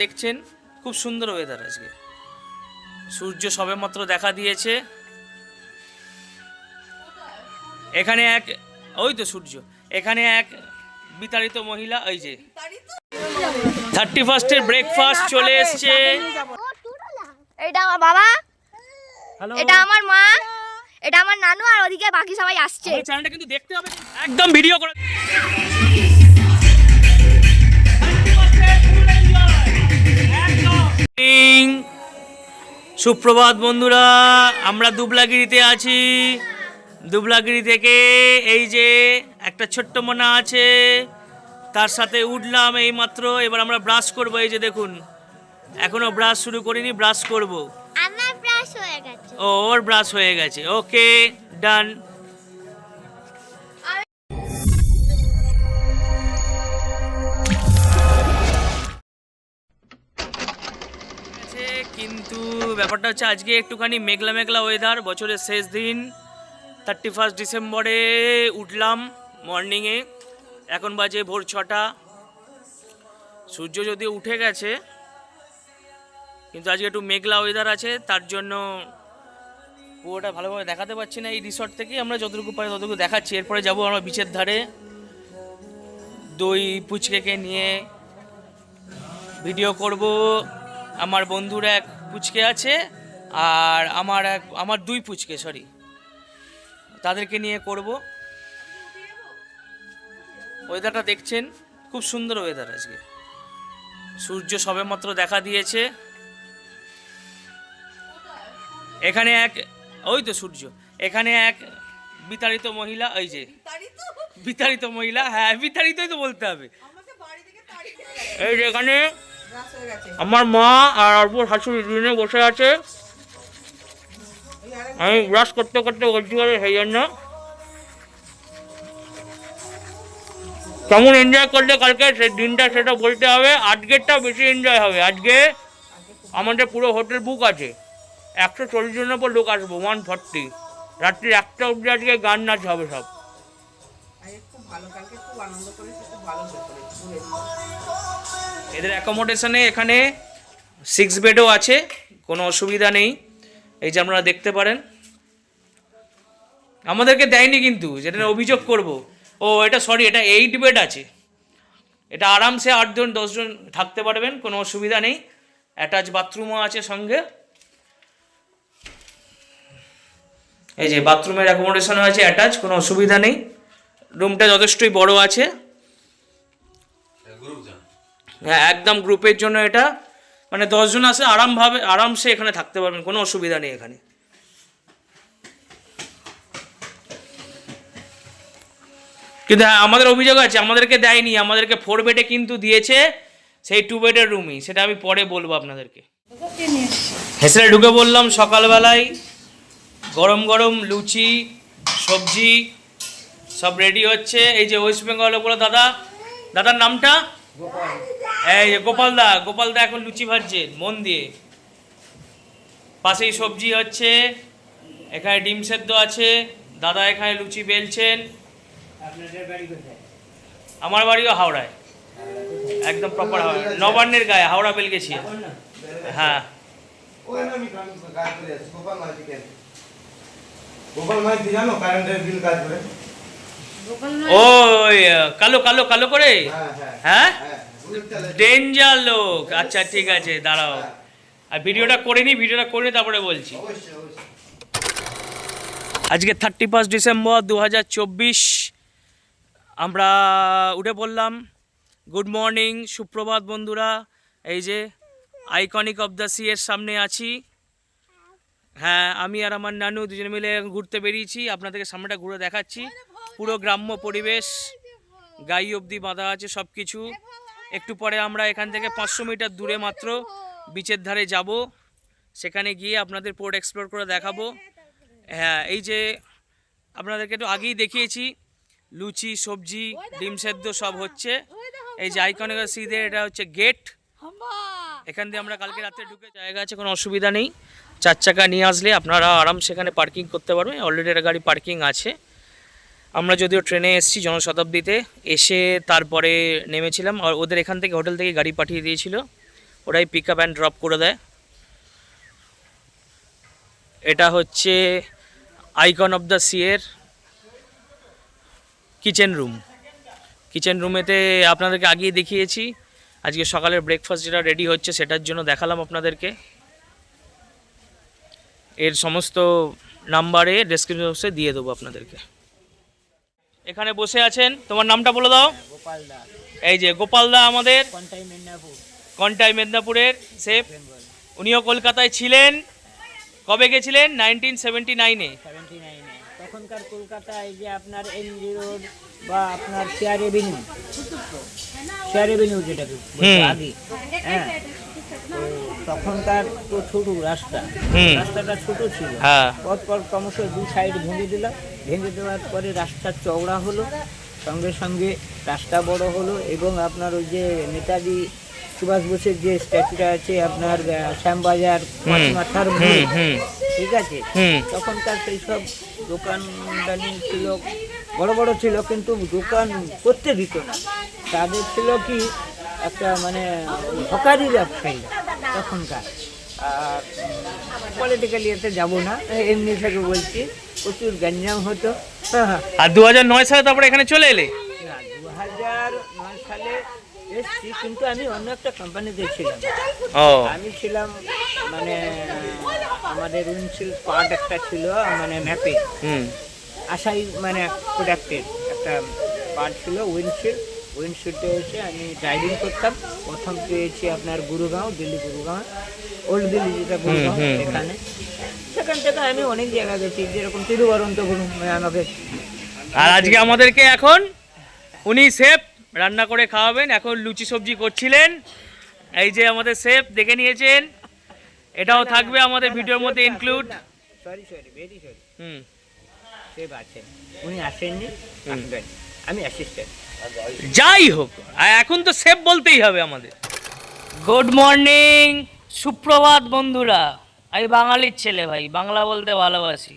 দেখছেন খুব সুন্দর ওয়েদার আজকে। সূর্য সবেমাত্র দেখা দিয়েছে। এখানে এক ওই তো সূর্য, এখানে এক বিতাড়িত মহিলা, ওই যে 31st ব্রেকফাস্ট চলে এসছে। এটা আমার বাবা, এটা আমার মা, এটা আমার নানু, আর ওদিকে বাকি সবাই আসছে। চ্যানেলটা কিন্তু দেখতে হবে, একদম ভিডিও করে। সুপ্রভাত বন্ধুরা, আমরা দুবলাগিরিতে আছি। দুবলাগিরি থেকে এই যে একটা ছোট্ট মোনা আছে, তার সাথে উঠলাম এই মাত্র। এবার আমরা ব্রাশ করব। এই যে দেখুন, এখনো ব্রাশ শুরু করিনি, ব্রাশ করব। আমার ব্রাশ হয়ে গেছে। ওর ব্রাশ হয়ে গেছে, ওকে ডান। কিন্তু ব্যাপারটা হচ্ছে আজকে একটুখানি মেঘলা মেঘলা ওয়েদার। বছরের শেষ দিন, 31 ডিসেম্বরে উঠলাম মর্নিংয়ে। এখন বাজে ভোর 6টা। সূর্য যদিও উঠে গেছে, কিন্তু আজকে একটু মেঘলা ওয়েদার আছে, তার জন্য পুরোটা ভালোভাবে দেখাতে পারছি না। এই রিসর্ট থেকে আমরা যতটুকু পারি ততটুকু দেখাচ্ছি। এরপরে যাব আমরা বিচের ধারে, দই পুচকেকে নিয়ে ভিডিও করব। আমার বন্ধুর এক পুচকে আছে, আর আমার দুই পুচকে, সরি, তাদেরকে নিয়ে করব। ওয়েদারটা দেখছেন খুব সুন্দর ওয়েদার আজকে। সূর্য সবেমাত্র দেখা দিয়েছে। এখানে এক ওই তো সূর্য, এখানে এক বিতাড়িত মহিলা, ওই যে বিতাড়িত মহিলা, হ্যাঁ বিতাড়িতই তো বলতে হবে। এই যে এখানে আমার মা আর অল্প শাশুড়ি দুজনে বসে আছে। আমি ব্রাশ করতে করতে বলছি সেই জন্য। কেমন এনজয় করলে কালকে সেই দিনটা, সেটা বলতে হবে। আজকেরটা বেশি এনজয় হবে। আজকে আমাদের পুরো হোটেল বুক আছে, 140 জনের পর লোক আসবো, 140। রাত্রি 1টা অবধি আজকে গান নাচ হবে সব। এদের অ্যাকোমোডেশনে এখানে 6 বেডও আছে, কোনো অসুবিধা নেই। এই যে আপনারা দেখতে পারেন। আমাদেরকে দেয়নি কিন্তু, যেটা অভিযোগ করব। ও এটা সরি, এটা 8 বেড আছে। এটা আরামসে 8 জন 10 জন থাকতে পারবেন, কোনো অসুবিধা নেই। অ্যাটাচ বাথরুমও আছে সঙ্গে। এই যে বাথরুমের অ্যাকোমোডেশনও আছে অ্যাটাচ, কোনো অসুবিধা নেই। রুমটা যথেষ্টই বড় আছে। হ্যাঁ, একদম গ্রুপের জন্য এটা, মানে 10 জন আসে আরামসে এখানে থাকতে পারবেন, কোনো অসুবিধা নেই এখানে। কিন্তু হ্যাঁ, আমাদের অভিযোগ আছে, আমাদেরকে দেয়নি, আমাদেরকে 4 বেডে কিন্তু দিয়েছে, সেই 2 বেডের রুমই। সেটা আমি পরে বলবো আপনাদেরকে। হেসেলে ঢুকে বললাম সকালবেলায়। গরম গরম লুচি, সবজি সব রেডি হচ্ছে। এই যে ওয়েস্ট বেঙ্গল বলে দাদার নামটা, এই যে গোপালদা এখন লুচি ভাজছে মন দিয়ে। পাশেই সবজি হচ্ছে, এখানে ডিম সেদ্ধ আছে, দাদা এখানে লুচি বেলছেন। আমার বাড়িও হাওড়ায়, একদম প্রপার হাওড়া, নবান্নের গায়ে, হাওড়া বেল গেছি। হ্যাঁ, ওই কালো কালো কালো করে, হ্যাঁ ডেঞ্জার লোক। আচ্ছা ঠিক আছে, দাঁড়াও, আর ভিডিওটা করে নি তারপরে বলছি। আজকে 31 ডিসেম্বর 2024 আমরা উঠে পড়লাম। গুড মর্নিং, সুপ্রভাত বন্ধুরা। এই যে আইকনিক অফ দ্য সি এর সামনে আছি। হ্যাঁ, আমি আর আমার নানু দুজনে মিলে ঘুরতে বেরিয়েছি। আপনাদেরকে সামনেটা ঘুরে দেখাচ্ছি। পুরো গ্রাম্য পরিবেশ, গাই অবধি বাঁধা আছে সব কিছু। একটু পরে আমরা এখান থেকে 500 মিটার দূরে মাত্র বিচের ধারে যাব। সেখানে গিয়ে আপনাদের পোর্ট এক্সপ্লোর করে দেখাবো। হ্যাঁ, এই যে আপনাদেরকে একটু আগেই দেখিয়েছি, লুচি সবজি ডিম সেদ্ধ সব হচ্ছে। এই যে আইকনিক সিদের এটা হচ্ছে গেট। এখান দিয়ে আমরা কালকে রাতে ঢুকে, জায়গা আছে, কোনো অসুবিধা নেই। 4 চাকা নিয়ে আসলে আপনারা আরাম সেখানে পার্কিং করতে পারবেন। অলরেডি একটা গাড়ি পার্কিং আছে। আমরা যদিও ট্রেনে এসেছি জনশতাব্দীতে, এসে তারপরে নেমেছিলাম, আর ওদের এখান থেকে হোটেল থেকে গাড়ি পাঠিয়ে দিয়েছিল। ওরাই পিক আপ অ্যান্ড ড্রপ করে দেয়। এটা হচ্ছে icon of the seer kitchen room. Kitchen রুমেতে আপনাদেরকে আগিয়ে দেখিয়েছি, আজকে সকালের ব্রেকফাস্ট যেটা রেডি হচ্ছে সেটার জন্য দেখালাম আপনাদেরকে। এর সমস্ত নাম্বারে ডেসক্রিপশন বক্সে দিয়ে দেবো আপনাদেরকে। এখানে বসে আছেন, তোমার নামটা বলে দাও। গোপাল দা, এই যে গোপাল দা আমাদের কন্টাই মেদিনীপুর, কন্টাই মেদিনীপুরের শেফ। উনিও কলকাতায় ছিলেন। কবে গেছিলেন? 1979-এ। 79-এ। তখনকার কলকাতায় যে আপনার এমজি রোড বা আপনার শেয়ার এভিনিউ যেটাকে বলছে আগে, হ্যাঁ, তো তখনকার তো ছোট রাস্তাটা ছোট ছিল। হ্যাঁ। পরপর ক্রমশ দু সাইড ভেঙে দিলাম, ভেঙে দেওয়ার পরে রাস্তা চওড়া হলো, সঙ্গে সঙ্গে রাস্তা বড় হলো, এবং আপনার ওই যে নেতাজি সুভাষ বোসের যে স্ট্যাচুটা আছে আপনার শ্যামবাজার মাথার মোড়ে, ঠিক আছে, তখনকার সেই সব দোকানদানি ছিল, বড় বড় ছিল, কিন্তু দোকান করতে দিত না। তাদের ছিল কি একটা মানে হকারি ব্যবসায়ী তখনকার। আর পলিটিক্যালি এতে যাবো না, এমনি থেকে বলছি, প্রচুর গ্যাঞ্জাম হতো। আর 2009 সালে তারপরে এখানে চলে এলে? না, 2009 সালে এসছি, কিন্তু আমি অন্য একটা কোম্পানিতে ছিলাম। ও, আমি ছিলাম মানে আমাদের উইন্ডশিল্ড পার্ট একটা ছিল, মানে ম্যাপে আশাই মানে প্রোডাক্টের একটা পার্ট ছিল উইন্ডশিল্ডে এসে আমি ড্রাইভিং করতাম। প্রথম পেয়েছি আপনার গুরুগাঁও, গুরুগাঁও, ওল্ড দিল্লি যেটা গুরুগাঁও, এখানে। সেখান থেকে আমি অনেক জায়গা গেছি, যেরকম তিরুবনন্তপুরম আমাকে। আর আজকে আমাদেরকে এখন উনি শেফ রান্না করে খাওয়াবেন। এখন লুচি সবজি করছিলেন, এই যে আমাদের শেফ দেখে নিয়েছেন। এটাও থাকবে আমাদের ভিডিওর মধ্যে include. Sorry very sorry, save আছেন, উনি আসেননি, আসবেন, আমি অ্যাসিস্ট্যান্ট। যাই হোক, এখন তো শেফ বলতেই হবে আমাদের। গুড মর্নিং, সুপ্রভাত বন্ধুরা। আমি বাঙালির ছেলে ভাই, বাংলা বলতে ভালোবাসি।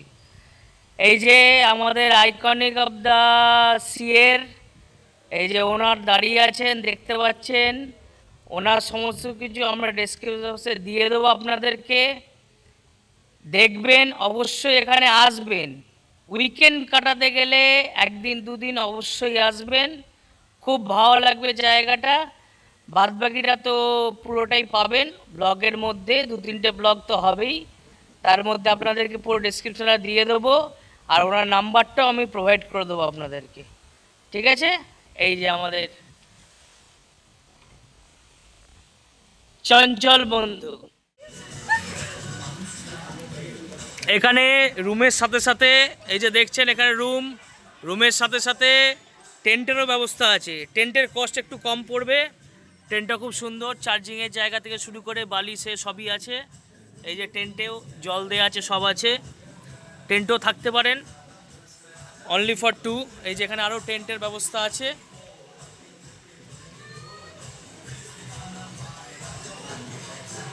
এই যে আমাদের আইকনিক অফ দ্য সিয়ের, এই যে ওনার দাঁড়িয়ে আছেন দেখতে পাচ্ছেন। ওনার সমস্ত কিছু আমরা ডেসক্রিপশনে দিয়ে দেবো আপনাদেরকে। দেখবেন, অবশ্যই এখানে আসবেন। উইকেন্ড কাটাতে গেলে একদিন দুদিন অবশ্যই আসবেন, খুব ভালো লাগবে জায়গাটা। বাদবাকিটা তো পুরোটাই পাবেন ব্লগের মধ্যে, 2-3টে ব্লগ তো হবেই, তার মধ্যে আপনাদেরকে পুরো ডেসক্রিপশনে দিয়ে দেবো। আর ওনার নাম্বারটাও আমি প্রোভাইড করে দেবো আপনাদেরকে, ঠিক আছে? এই যে আমাদের চঞ্চল বন্ধু। এখানে রুমের সাথে সাথে এই যে দেখছেন, এখানে রুমের সাথে সাথে টেন্টেরও ব্যবস্থা আছে। টেন্টের কস্ট একটু কম পড়বে। টেন্টটা খুব সুন্দর, চার্জিংয়ের জায়গা থেকে শুরু করে বালিশে সবই আছে। এই যে টেন্টেও জল দেওয়া আছে, সব আছে। টেন্টও থাকতে পারেন, অনলি ফর 2। এই যে এখানে আরও টেন্টের ব্যবস্থা আছে।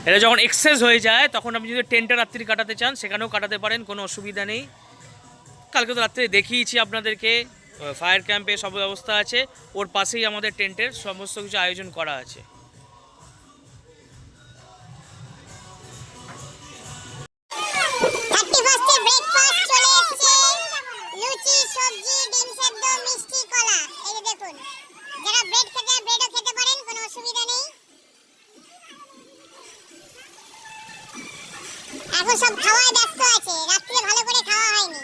এটা যখন এক্সেস হয়ে যায় তখন আপনি যদি টেন্টে রাত্রি কাটাতে চান সেখানেও কাটাতে পারেন, কোনো অসুবিধা নেই। কালকে তো রাত্রে দেখিয়েছি আপনাদেরকে, ফায়ার ক্যাম্পে সব ব্যবস্থা আছে। ওর পাশেই আমাদের টেন্টের সমস্ত কিছু আয়োজন করা আছে। এখন সব খাওয়ায় ব্যস্ত আছে, রাত্রে ভালো করে খাওয়া হয়নি,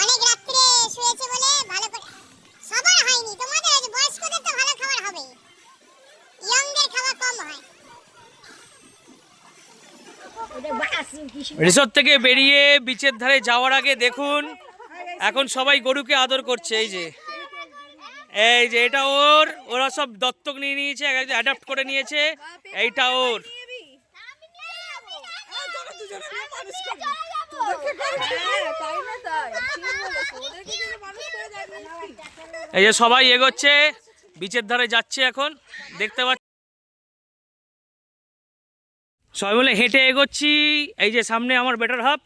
অনেক রাত্রে শুয়েছে বলে ভালো করে সবার হয়নি। তোমাদের আছে, বয়স্কদের তো ভালো খাবার হবে, ইয়ংদের খাওয়া কম হয়। রিসোর্ট থেকে বেরিয়ে বিচের ধারে যাওয়ার আগে দেখুন, এখন সবাই গরুকে আদর করছে। এই যে এটা ওরা সব দত্তক নিয়ে নিয়েছে, অ্যাডাপ্ট করে নিয়েছে। এইটা ওর। এই যে সবাই এগোচ্ছে, বিচের ধারে যাচ্ছে, এখন দেখতে পাচ্ছি সবাই মিলে হেঁটে এগোচ্ছি। এই যে সামনে আমার বেটার হাফ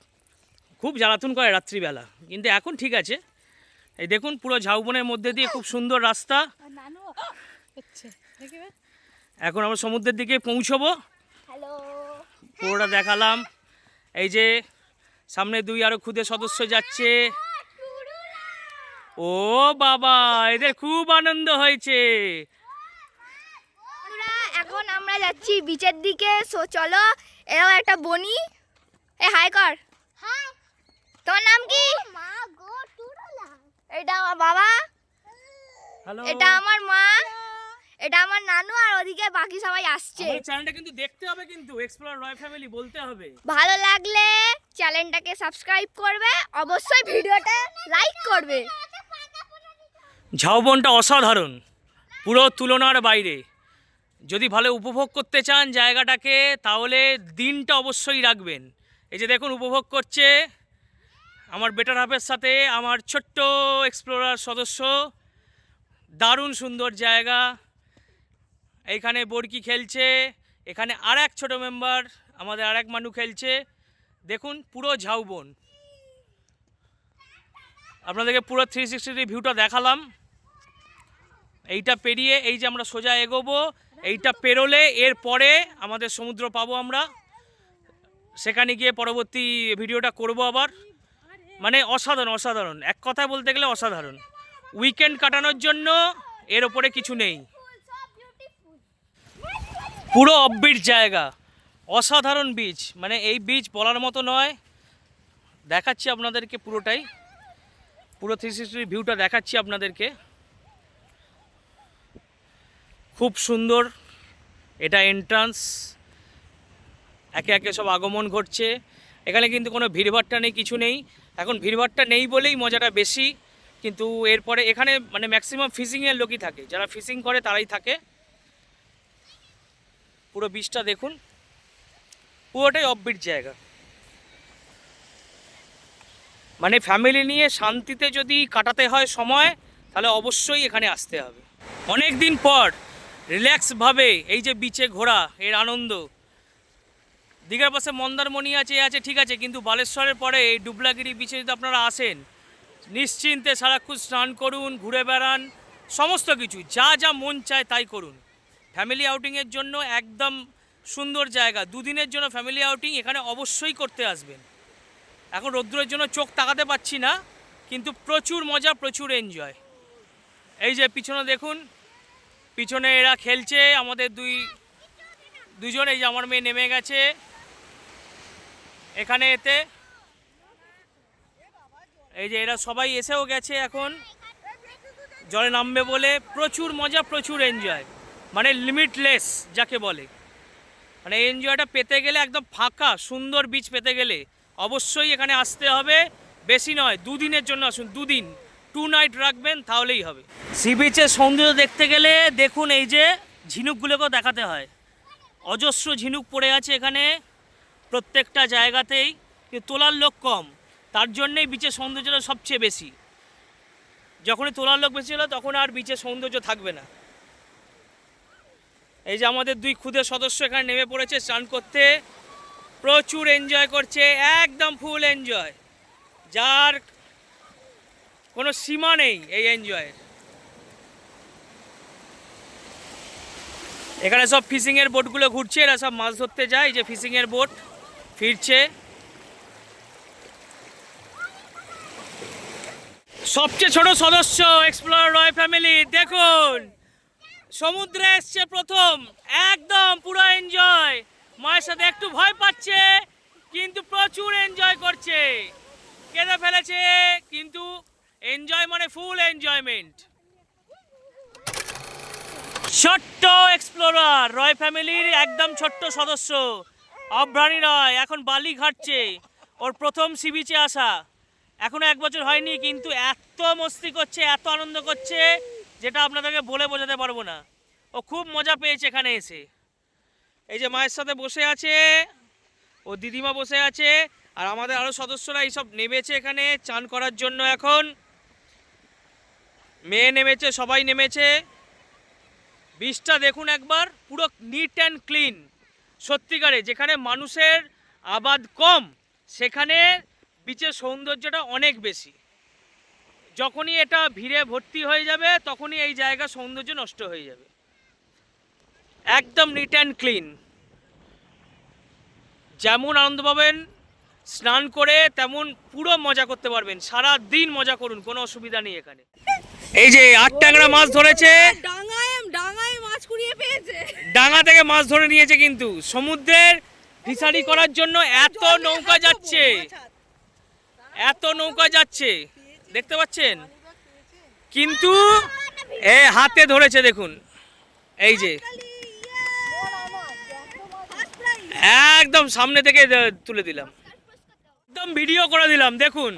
খুব জ্বালাতন করে রাত্রিবেলা, কিন্তু এখন ঠিক আছে। এই দেখুন পুরো ঝাউবনের মধ্যে দিয়ে খুব সুন্দর রাস্তা। এখন আমরা সমুদ্রের দিকে পৌঁছবো। হ্যালো। পুরোটা দেখালাম। এই যে সামনে দুই আরো খুদে সদস্য যাচ্ছে। ও বাবা, এদের খুব আনন্দ হয়েছে। এখন আমরা যাচ্ছি বিচের দিকে। সো চলো, এরাও একটা বনি। এ হাই কর। হাই তোমার নাম কি? মা গো টুরলা। এটা আমার বাবা, হ্যালো, এটা আমার মা, এটা আমার নানু, আর ওদিকে বাকি সবাই আসছে। আমাদের চ্যানেলটা কিন্তু দেখতে হবে, কিন্তু এক্সপ্লোরার রয় ফ্যামিলি বলতে হবে। ভালো লাগলে চ্যানেলটাকে সাবস্ক্রাইব করবে, অবশ্যই ভিডিওটা লাইক করবে। ঝাউবনটা অসাধারণ, পুরো তুলনার বাইরে। যদি ভালো উপভোগ করতে চান জায়গাটাকে, তাহলে দিনটা অবশ্যই রাখবেন। এই যে দেখুন, উপভোগ করছে আমার বেটার হাফের সাথে আমার ছোট্ট এক্সপ্লোরার সদস্য। দারুণ সুন্দর জায়গা। এইখানে বরকি খেলছে, এখানে আর এক ছোটো মেম্বার আমাদের আর এক মানু খেলছে। দেখুন পুরো ঝাউবন, আপনাদেরকে পুরো 360 ভিউটা দেখালাম। এইটা পেরিয়ে এই যে আমরা সোজা এগোবো, এইটা পেরোলে এর পরে আমাদের সমুদ্র পাবো আমরা। সেখানে গিয়ে পরবর্তী ভিডিওটা করব আবার। মানে অসাধারণ, অসাধারণ, এক কথায় বলতে গেলে অসাধারণ। উইকেন্ড কাটানোর জন্য এর ওপরে কিছু নেই। পুরো অফবিট জায়গা, অসাধারণ বিচ। মানে এই বিচ বলার মতো নয়। দেখাচ্ছি আপনাদেরকে পুরোটাই, পুরো 360 ভিউটা দেখাচ্ছি আপনাদেরকে। খুব সুন্দর। এটা এন্ট্রান্স, একে একে সব আগমন ঘটছে। এখানে কিন্তু কোনো ভিড়ভাট্টা নেই, কিছু নেই। এখন ভিড়ভাট্টা নেই বলেই মজাটা বেশি। কিন্তু এরপরে এখানে মানে ম্যাক্সিমাম ফিশিংয়ের লোকই থাকে, যারা ফিশিং করে তারাই থাকে। পুরো বিচটা দেখুন, পুরোটাই অফবিট জায়গা। মানে ফ্যামিলি নিয়ে শান্তিতে যদি কাটাতে হয় সময়, তাহলে অবশ্যই এখানে আসতে হবে। অনেক দিন পর রিল্যাক্সভাবে এই যে বিচে ঘোরা, এর আনন্দ। দীঘার পাশে মন্দারমণি আছে, আছে ঠিক আছে, কিন্তু বালেশ্বরের পরে এই ডুবলাগিরি বিচে যদি আপনারা আসেন, নিশ্চিন্তে সারাক্ষণ স্নান করুন, ঘুরে বেড়ান, সমস্ত কিছু যা যা মন চায় তাই করুন। ফ্যামিলি আউটিংয়ের জন্য একদম সুন্দর জায়গা। দুদিনের জন্য ফ্যামিলি আউটিং এখানে অবশ্যই করতে আসবেন। এখন রৌদ্রের জন্য চোখ তাকাতে পাচ্ছি না, কিন্তু প্রচুর মজা, প্রচুর এনজয়। এই যে পিছনে দেখুন, পিছনে এরা খেলছে আমাদের দুজন। এই যে আমার মেয়ে নেমে গেছে এখানে এতে। এই যে এরা সবাই এসেও গেছে এখন জলে নামবে বলে। প্রচুর মজা, প্রচুর এনজয়, মানে লিমিটলেস যাকে বলে। মানে এই এনজয়টা পেতে গেলে, একদম ফাঁকা সুন্দর বিচ পেতে গেলে অবশ্যই এখানে আসতে হবে। বেশি নয়, দুদিনের জন্য আসুন, দুদিন, 2 নাইট রাখবেন তাহলেই হবে। সি বিচের সৌন্দর্য দেখতে গেলে দেখুন, এই যে ঝিনুকগুলোকেও দেখাতে হয়। অজস্র ঝিনুক পড়ে আছে এখানে প্রত্যেকটা জায়গাতেই, কিন্তু তোলার লোক কম। তার জন্যেই বিচের সৌন্দর্যটা সবচেয়ে বেশি। যখনই তোলার লোক বেশি হলো, তখন আর বিচের সৌন্দর্য থাকবে না। এই যে আমাদের 2 খুদে সদস্য এখানে নেমে পড়েছে স্নান করতে। প্রচুর এনজয় করছে, একদম ফুল এনজয়, যার কোনো সীমা নেই এই এনজয়ের। এখানে সব ফিশিংয়ের বোটগুলো ঘুরছে, এরা সব মাছ ধরতে যায়। যে ফিশিংয়ের বোট ফিরছে। সবচেয়ে ছোট সদস্য এক্সপ্লোরার রয় ফ্যামিলি, দেখুন সমুদ্রে এসছে প্রথম, একদম পুরো এনজয়। মায়ের সাথে একটু ভয় পাচ্ছে, কিন্তু প্রচুর এনজয় করছে। কেঁদে ফেলেছে, কিন্তু এনজয় মানে ফুল এনজয়মেন্ট। ছোট্ট এক্সপ্লোরার রয় ফ্যামিলির একদম ছোট্ট সদস্য অভ্রাণী রয় এখন বালি ঘাটছে। ওর প্রথম সি বিচে আসা, এখনো 1 বছর হয়নি, কিন্তু এত মস্তি করছে, এত আনন্দ করছে, যেটা আপনাদেরকে বলে বোঝাতে পারবো না। ও খুব মজা পেয়েছে এখানে এসে। এই যে মায়ের সাথে বসে আছে, ও দিদিমা বসে আছে, আর আমাদের আরও সদস্যরা এইসব নেমেছে এখানে চান করার জন্য। এখন মেয়ে নেমেছে, সবাই নেমেছে। বিচটা দেখুন একবার, পুরো নিট অ্যান্ড ক্লিন। সত্যিকারে যেখানে মানুষের আবাদ কম, সেখানে বিচের সৌন্দর্যটা অনেক বেশি। যখনই এটা ভিড়ে ভর্তি হয়ে যাবে, তখনই এই জায়গার সৌন্দর্য নষ্ট হয়ে যাবে। একদম নিট অ্যান্ড ক্লিন। যেমন আনন্দ পাবেন স্নান করে, তেমন পুরো মজা করতে পারবেন, সারা দিন মজা করুন, কোনো অসুবিধা নেই এখানে। এই যে 8 ট্যাংরা মাছ ধরেছে, ডাঙায় মাছ কুড়িয়ে পেয়েছে, ডাঙা থেকে মাছ ধরে নিয়েছে। কিন্তু সমুদ্রের ফিশারি করার জন্য এত নৌকা যাচ্ছে, এত নৌকা যাচ্ছে, দেখতে পাচ্ছেন। কিন্তু হাতে ধরেছে দেখুন, এই যে একদম সামনে থেকে তুলে দিলাম, একদম ভিডিও করে দিলাম। দেখুন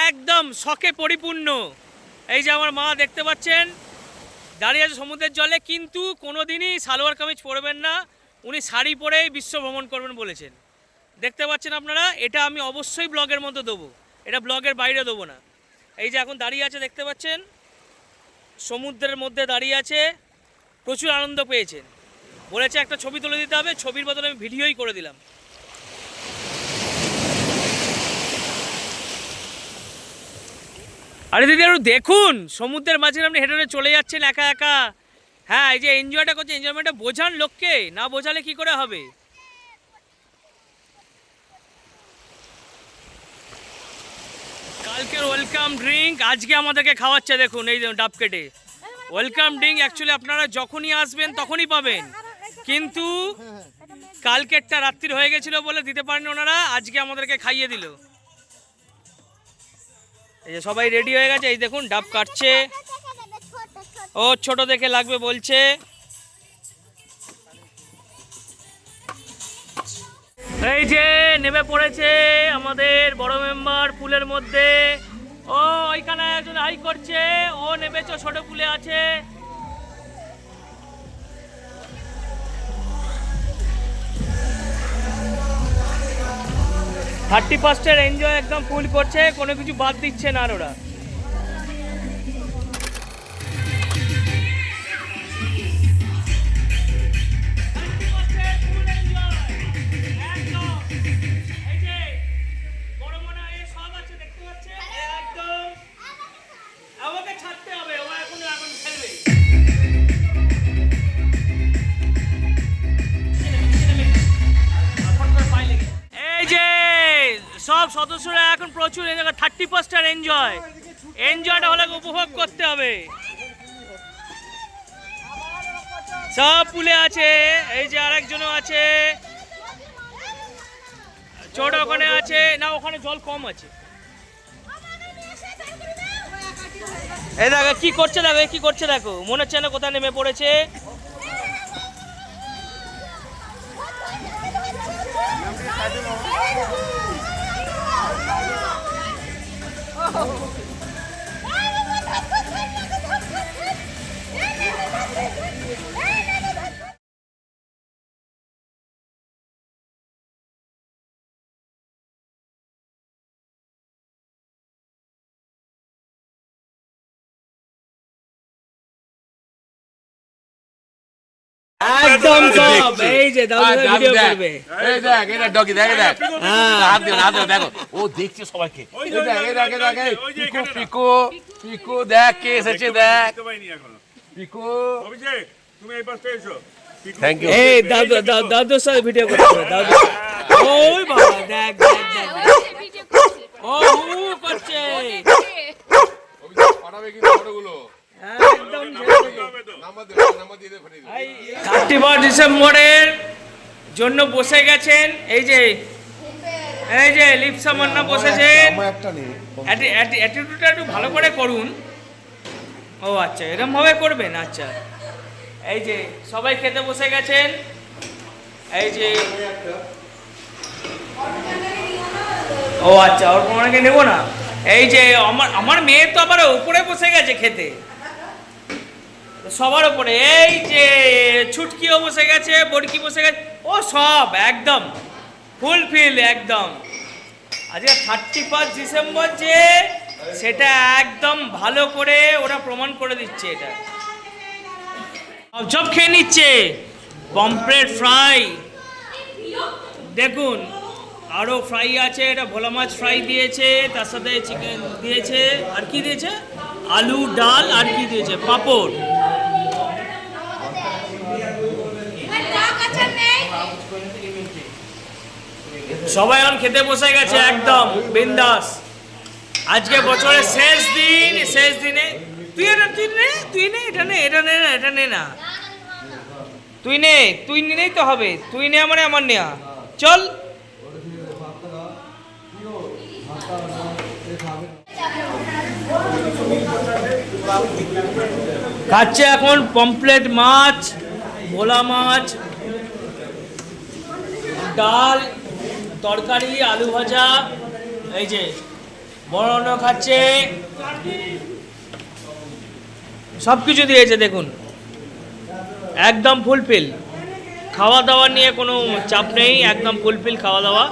একদম শখে পরিপূর্ণ। এই যে আমার মা দেখতে পাচ্ছেন দাঁড়িয়ে আছে সমুদ্রের জলে, কিন্তু কোনোদিনই সালোয়ার কামিজ পরবেন না, উনি শাড়ি পরেই বিশ্ব ভ্রমণ করবেন বলেছেন। দেখতে পাচ্ছেন আপনারা, এটা আমি অবশ্যই ব্লগের মধ্যে দেবো, এটা ব্লগের বাইরে দেবো না। এই যে এখন দাঁড়িয়ে আছে দেখতে পাচ্ছেন, সমুদ্রের মধ্যে দাঁড়িয়ে আছে, প্রচুর আনন্দ পেয়েছেন, বলেছে একটা ছবি তুলে দিতে হবে, ছবির বদলে আমি ভিডিওই করে দিলাম। আরে দিদি একটু দেখুন, সমুদ্রের মাঝে আপনি হেঁটে হেঁটে চলে যাচ্ছেন একা একা। হ্যাঁ, এই যে এনজয়টা করছে, এনজয়মেন্টটা বোঝান লোককে, না বোঝালে কি করে হবে। কালকের ওয়েলকাম ড্রিঙ্ক আজকে আমাদেরকে খাওয়াচ্ছে, দেখুন এই ডাব কেটে। ওয়েলকাম ড্রিঙ্ক অ্যাকচুয়ালি আপনারা যখনই আসবেন তখনই পাবেন, কিন্তু কালকেরটা রাত্রির হয়ে গেছিলো বলে দিতে পারেন ওনারা, আজকে আমাদেরকে খাইয়ে দিল। এই যে সবাই রেডি হয়ে গেছে, এই দেখুন ডাব কাটছে, ও ছোট দেখে লাগবে বলছে। এই যে নেমে পড়েছে আমাদের বড় মেম্বার পুলের মধ্যে, ও ওইখানে একজন হাই করছে, ও নেমেছে, ছোট পুলে আছে। থার্টি ফার্স্টের এনজয় একদম ফুল করছে, কোনো কিছু বাদ দিচ্ছে না ওরা। সব সদস্যরা এখন প্রচুর 31st এনজয়টা হলে উপভোগ করতে হবে। সব পুলে আছে, এই যে আরেকজনও আছে, ছোট ওখানে আছে, না ওখানে জল কম আছে। এই দেখো কি করছে, দেখো কি করছে, দেখো মনে হচ্ছে না কোথায় নেমে পড়েছে। একদম টপ। এই যে দাও ভিডিও করবে, এই দেখ এটা ডগি, দেখ দেখ হাত দিও না, দেখো ও দেখছে সবাইকে। এই দেখ এই দেখ দেখ পিকো পিকো পিকো দেখ কে এসেছে, দেখ পিকো। অভিষেক তুমি এই পাশে এসো। Thank you. এই দাদু দাদুর সাথে ভিডিও করছে, দাদু ওই বাবা দেখ দেখ দেখ, ও হু করছে পাঠাবে কিন্তু ফটোগুলো একদম। 31 ডিসেম্বরের জন্য বসে গেছেন, এই যে লিপসা মান্না বসেছেন। অ্যাটিটিউডটা একটু ভালো করে করুন। ও আচ্ছা, এরকম ভাবে করবেন, আচ্ছা। এই যে সবাই খেতে বসে গেছেন, এই যে ও আচ্ছা, ওর অনেকে নেবো না। এই যে আমার মেয়ে তো আবার উপরে বসে গেছে খেতে, সবার উপরে। এই যে ছুটকিও বসে গেছে, বড়কি বসে গেছে, ও সব একদম ফুলফিল একদম। আজকে 31 ডিসেম্বর যে, সেটা একদম ভালো করে ওরা প্রমাণ করে দিচ্ছে। এটা সব খেয়ে নিচ্ছে, পমফ্রেট ফ্রাই দেখুন, আরও ফ্রাই আছে, এটা ভোলা মাছ ফ্রাই দিয়েছে, তার সাথে চিকেন দিয়েছে, আর কি দিয়েছে, আলু ডাল, আর কি দিয়েছে, পাঁপড়। সবাই এখন খেতে বসে গেছে একদম বিন্দাস। আজকে বছরের শেষ দিনে তুই নে এটা নে না তুই নিলেই তো হবে, তুই নে মানে আমার নেয়া। চল খাচ্ছে এখন পমফ্লেট মাছ, ভোলা মাছ, ডাল, তরকারি, আলু ভাজা, এই যে বড় খাচ্ছে, সব কিছু দিয়েছে দেখুন, একদম ফুলফিল। খাওয়া দাওয়া নিয়ে কোনো চাপ নেই, একদম ফুলফিল খাওয়া দাওয়া।